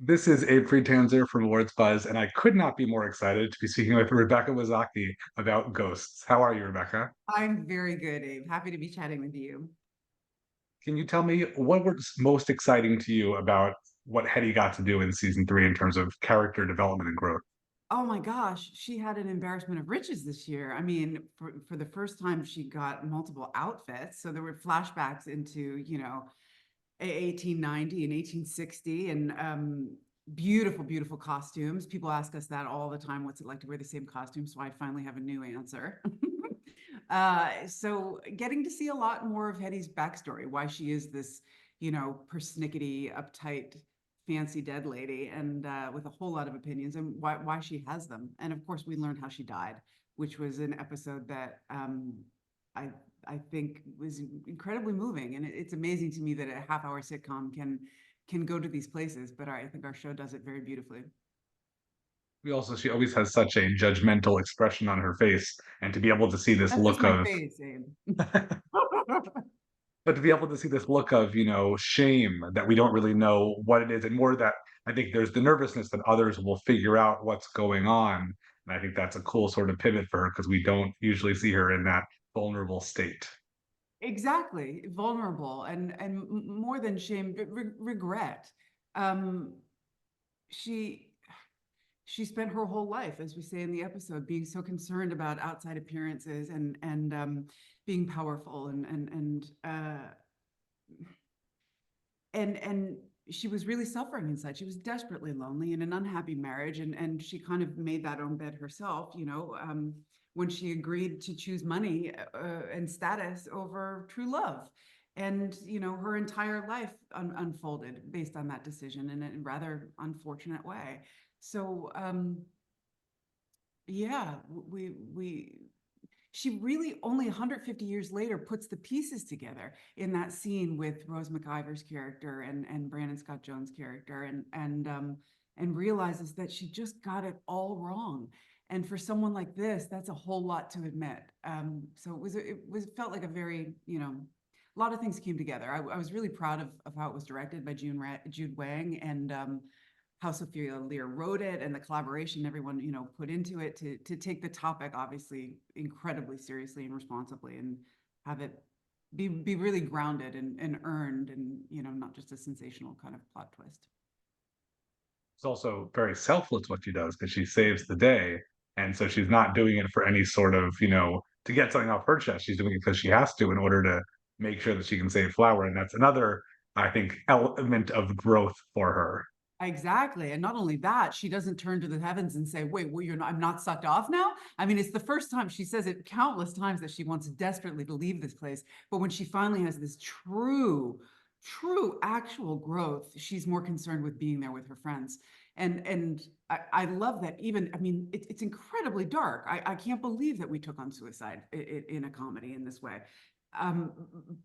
This is Abe Friedtanzer from Lord's Buzz, and I could not be more excited to be speaking with Rebecca Wisocky about ghosts. How are you, Rebecca? I'm very good, Abe. Happy to be chatting with you. Can you tell me what was most exciting to you about what Hetty got to do in season three in terms of character development and growth? Oh my gosh, she had an embarrassment of riches this year. I mean, for the first time, she got multiple outfits. So there were flashbacks into, 1890 and 1860 and beautiful, beautiful costumes. People ask us that all the time. What's it like to wear the same costume? So I finally have a new answer. So getting to see a lot more of Hetty's backstory, why she is this, persnickety, uptight, fancy dead lady, and with a whole lot of opinions, and why she has them. And of course, we learned how she died, which was an episode that I I think was incredibly moving. And it's amazing to me that a half-hour sitcom can go to these places, but I think our show does it very beautifully. She always has such a judgmental expression on her face, and to be able to see this That's just look my of, face, Abe. but to be able to see this look of, shame that we don't really know what it is, and more that I think there's the nervousness that others will figure out what's going on. And I think that's a cool sort of pivot for her because we don't usually see her in that vulnerable state. Exactly, vulnerable and more than shame, but regret. Um, she she spent her whole life, as we say in the episode, being so concerned about outside appearances and being powerful and she was really suffering inside. She was desperately lonely in an unhappy marriage, and she kind of made that own bed herself, when she agreed to choose money and status over true love. And her entire life unfolded based on that decision in a rather unfortunate way. So yeah, we she really only 150 years later puts the pieces together in that scene with Rose McIver's character and Brandon Scott Jones' character, and realizes that she just got it all wrong. And for someone like this, that's a whole lot to admit. So it was felt like a very, a lot of things came together. I was really proud of how it was directed by Jude Wang, and how Sophia Lear wrote it, and the collaboration everyone put into it to take the topic obviously incredibly seriously and responsibly, and have it be really grounded and earned, and not just a sensational kind of plot twist. It's also very selfless what she does because she saves the day. And so she's not doing it for any sort of, to get something off her chest. She's doing it because she has to in order to make sure that she can save Flower. And that's another, I think, element of growth for her. Exactly. And not only that, she doesn't turn to the heavens and say, wait, well, I'm not sucked off now. I mean, it's the first time. She says it countless times that she wants desperately to leave this place. But when she finally has this true actual growth, she's more concerned with being there with her friends. And I love that. Even, I mean, it's incredibly dark. I can't believe that we took on suicide in a comedy in this way. Um,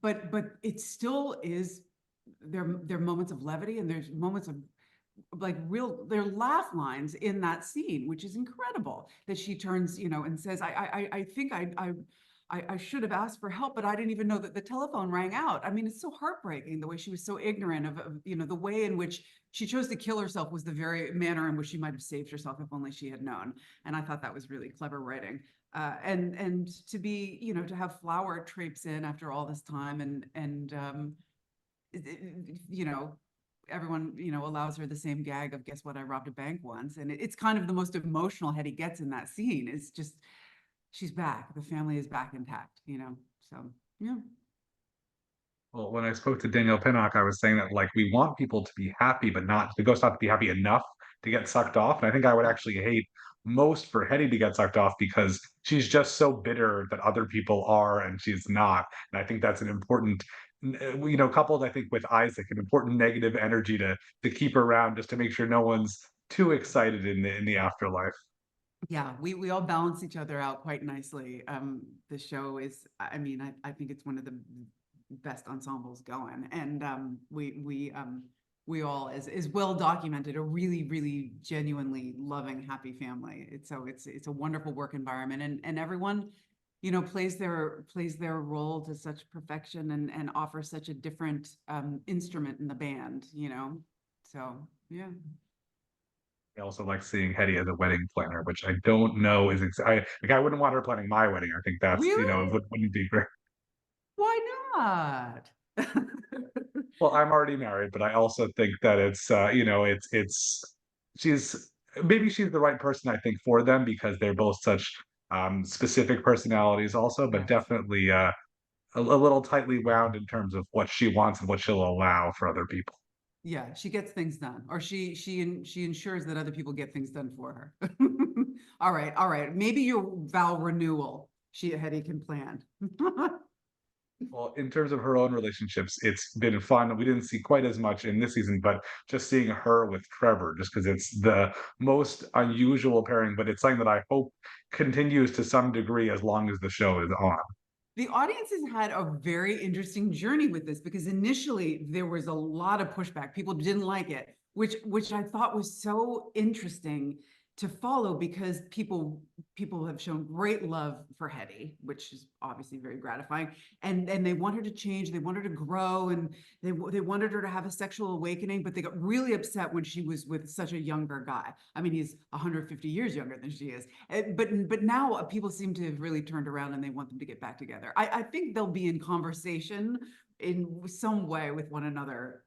but it still is, there are moments of levity, and there's moments of like real, their laugh lines in that scene, which is incredible, that she turns, and says, I think I should have asked for help, but I didn't even know that the telephone rang out. I mean, it's so heartbreaking the way she was so ignorant of the way in which she chose to kill herself was the very manner in which she might have saved herself if only she had known. And I thought that was really clever writing. And to be, to have Flower traipse in after all this time, and you know, everyone, allows her the same gag of guess what, I robbed a bank once. And it's kind of the most emotional Hetty gets in that scene. It's just, she's back. The family is back intact, So yeah. Well, when I spoke to Danielle Pinnock, I was saying that like we want people to be happy, but not the ghost not to be happy enough to get sucked off. And I think I would actually hate most for Hetty to get sucked off because she's just so bitter that other people are and she's not. And I think that's an important, coupled I think with Isaac, an important negative energy to keep around just to make sure no one's too excited in the afterlife. Yeah, we all balance each other out quite nicely. The show is, I mean, I think it's one of the best ensembles going, and we all, is well documented, a really, really genuinely loving, happy family. It's a wonderful work environment, and everyone, plays their role to such perfection, and offers such a different instrument in the band. So yeah. I also like seeing Hetty as a wedding planner, which I don't know is I wouldn't want her planning my wedding. I think that's, Really? wouldn't be great. Why not? Well, I'm already married, but I also think that it's she's maybe she's the right person, I think, for them because they're both such specific personalities also, but Yes. definitely a little tightly wound in terms of what she wants and what she'll allow for other people. Yeah, she gets things done, or she ensures that other people get things done for her. All right, all right. Maybe your vow renewal, she Hetty can plan. Well, in terms of her own relationships, it's been fun. We didn't see quite as much in this season, but just seeing her with Trevor, just because it's the most unusual pairing, but it's something that I hope continues to some degree as long as the show is on. The audience has had a very interesting journey with this because initially there was a lot of pushback. People didn't like it, which I thought was so interesting to follow because people have shown great love for Hetty, which is obviously very gratifying. And they want her to change, they want her to grow, and they wanted her to have a sexual awakening, but they got really upset when she was with such a younger guy. I mean, he's 150 years younger than she is. But now people seem to have really turned around and they want them to get back together. I think they'll be in conversation in some way with one another,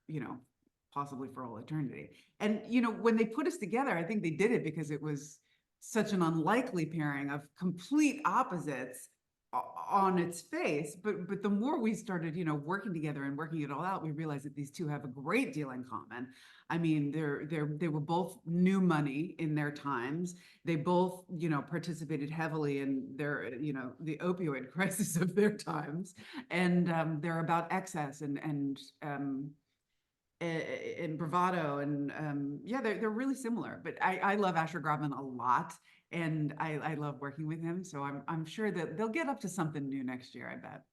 possibly for all eternity. And when they put us together, I think they did it because it was such an unlikely pairing of complete opposites on its face. But the more we started, working together and working it all out, we realized that these two have a great deal in common. I mean, they were both new money in their times. They both, participated heavily in their, the opioid crisis of their times, and they're about excess and bravado, and yeah, they're really similar. But I love Asher Grobman a lot, and I love working with him. So I'm sure that they'll get up to something new next year. I bet.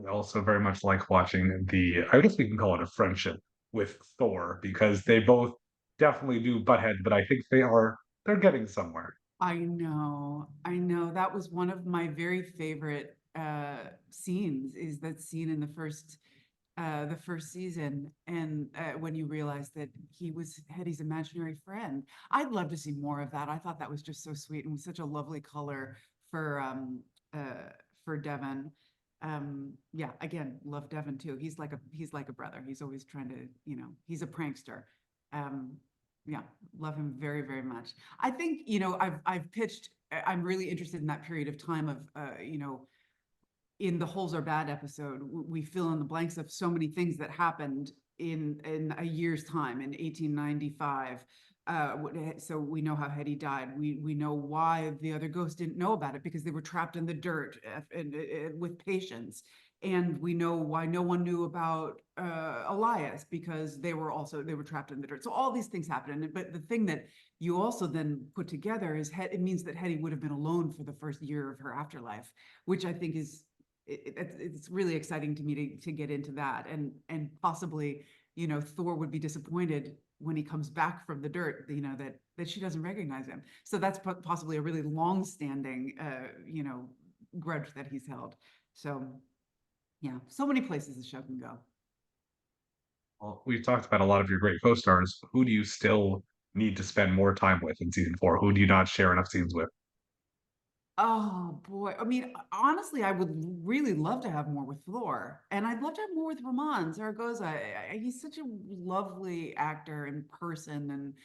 I also very much like watching I guess we can call it a friendship with Thor because they both definitely do butt heads, but I think they're getting somewhere. I know. That was one of my very favorite scenes, is that scene in the first season, and when you realize that he was Hetty's imaginary friend. I'd love to see more of that. I thought that was just so sweet and was such a lovely color for Devon. Yeah, again, love Devon too. He's like a brother. He's always trying to, he's a prankster. Um, yeah, love him very, very much. I think, I've pitched, I'm really interested in that period of time of, in the Holes Are Bad episode, we fill in the blanks of so many things that happened in a year's time in 1895. So we know how Hetty died. We know why the other ghosts didn't know about it, because they were trapped in the dirt with patients. And we know why no one knew about Elias, because they were trapped in the dirt. So all these things happened. But the thing that you also then put together is it means that Hetty would have been alone for the first year of her afterlife, which I think is it's really exciting to me to get into that, and possibly, Thor would be disappointed when he comes back from the dirt, that she doesn't recognize him. So that's possibly a really long-standing grudge that he's held. So yeah, so many places the show can go. Well, we've talked about a lot of your great co-stars. Who do you still need to spend more time with in season four? Who do you not share enough scenes with? Oh boy. I mean, honestly, I would really love to have more with Thor, and I'd love to have more with Ramon Zaragoza. He's such a lovely actor in person,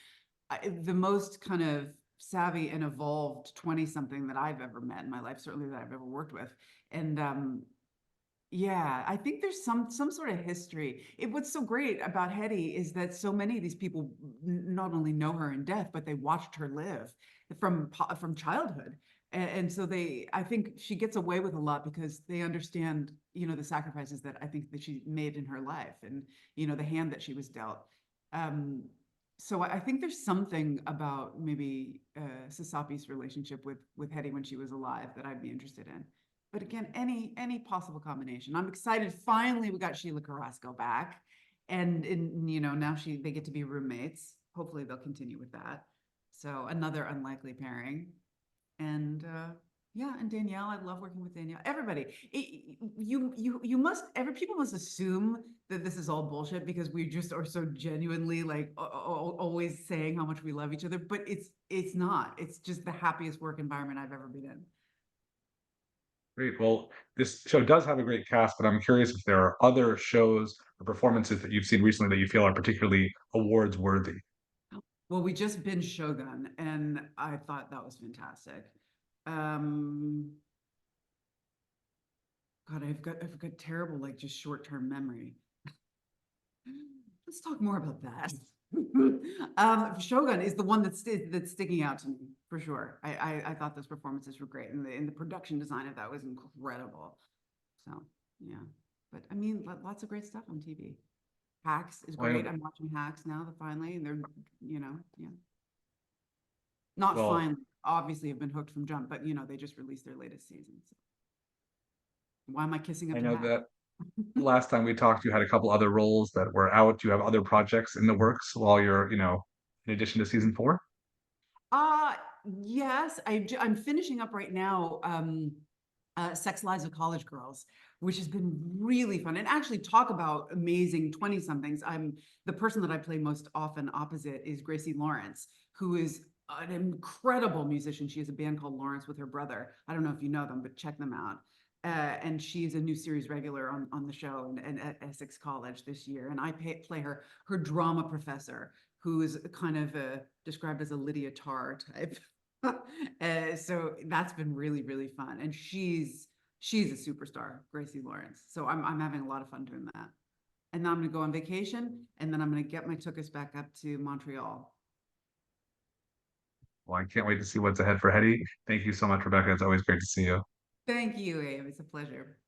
and the most kind of savvy and evolved 20 something that I've ever met in my life, certainly that I've ever worked with. And yeah, I think there's some sort of history. What's so great about Hetty is that so many of these people not only know her in death, but they watched her live from childhood. And so I think she gets away with a lot because they understand, the sacrifices that I think that she made in her life, and, the hand that she was dealt. Um, so I think there's something about maybe Sasapi's relationship with Hetty when she was alive that I'd be interested in. But again, any possible combination. I'm excited. Finally, we got Sheila Carrasco back, and now they get to be roommates. Hopefully, they'll continue with that. So another unlikely pairing, and Yeah, and Danielle, I love working with Danielle. Everybody, you must, people must assume that this is all bullshit because we just are so genuinely like always saying how much we love each other, but it's not. It's just the happiest work environment I've ever been in. Great. Well, this show does have a great cast, but I'm curious if there are other shows or performances that you've seen recently that you feel are particularly awards worthy. Well, we just binged Shogun, and I thought that was fantastic. Um, God, I've got terrible like just short-term memory. Let's talk more about that. Shogun is the one that's sticking out to me for sure. I thought those performances were great, and the production design of that was incredible. So yeah, but I mean, lots of great stuff on TV. Hacks is Well, I know great. that, I'm watching Hacks now, finally, and they're, yeah, not well, finally. Obviously, have been hooked from jump, but they just released their latest season. So why am I kissing I up to know Hacks? that last time we talked, you had a couple other roles that were out. Do you have other projects in the works while you're, in addition to season four? Uh, yes, I'm finishing up right now, Sex Lives of College Girls, which has been really fun. And actually talk about amazing 20 somethings. The person that I play most often opposite is Gracie Lawrence, who is an incredible musician. She has a band called Lawrence with her brother. I don't know if you know them, but check them out. And she's a new series regular on the show and at Essex College this year. And I play her drama professor, who is kind of described as a Lydia Tarr type. So that's been really, really fun. And she's a superstar, Gracie Lawrence. So I'm having a lot of fun doing that. And then I'm gonna go on vacation, and then I'm gonna get my tuchus back up to Montreal. Well, I can't wait to see what's ahead for Hetty. Thank you so much, Rebecca. It's always great to see you. Thank you, Abe. It's a pleasure.